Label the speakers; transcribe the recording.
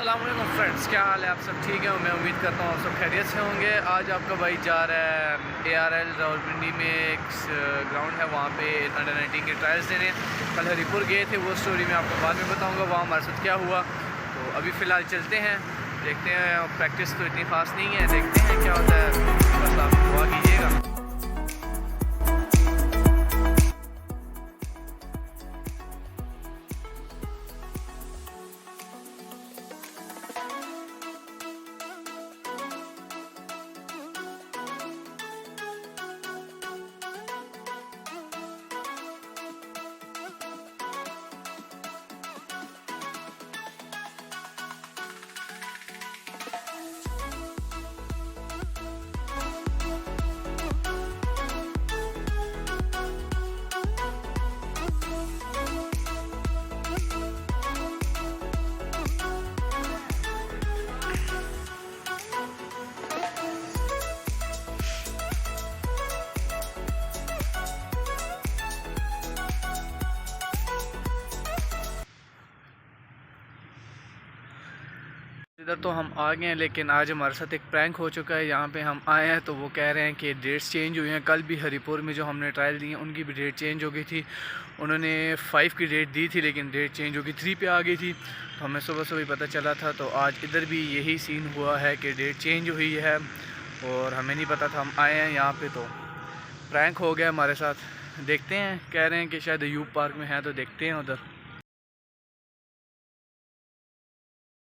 Speaker 1: अस्सलाम वालेकुम फ्रेंड्स, क्या हाल है? आप सब ठीक है? मैं उम्मीद करता हूँ आप सब खैरियत से होंगे। आज आपका भाई जा रहा है ARL रावलपिंडी में एक ग्राउंड है, वहाँ पे अंडर 19 के ट्रायल्स देने। कल हरीपुर गए थे, वो स्टोरी मैं आपको बाद में बताऊँगा वहाँ हमारे साथ क्या हुआ। तो अभी फ़िलहाल चलते हैं, देखते हैं। प्रैक्टिस तो इतनी ख़ास नहीं है, देखते हैं क्या होता है। बस आप दुआ कीजिएगा। इधर तो हम आ गए हैं, लेकिन आज हमारे साथ एक प्रैंक हो चुका है। यहाँ पे हम आए हैं तो वो कह रहे हैं कि डेट्स चेंज हुई हैं। कल भी हरीपुर में जो हमने ट्रायल दी हैं उनकी भी डेट चेंज हो गई थी। उन्होंने 5 की डेट दी थी, लेकिन डेट चेंज हो गई 3 पे आ गई थी। तो हमें सुबह सुबह पता चला था। तो आज इधर भी यही सीन हुआ है कि डेट चेंज हुई है और हमें नहीं पता था। हम आए हैं यहाँ पर तो प्रैंक हो गया हमारे साथ। देखते हैं, कह रहे हैं कि शायद यूब पार्क में है, तो देखते हैं उधर।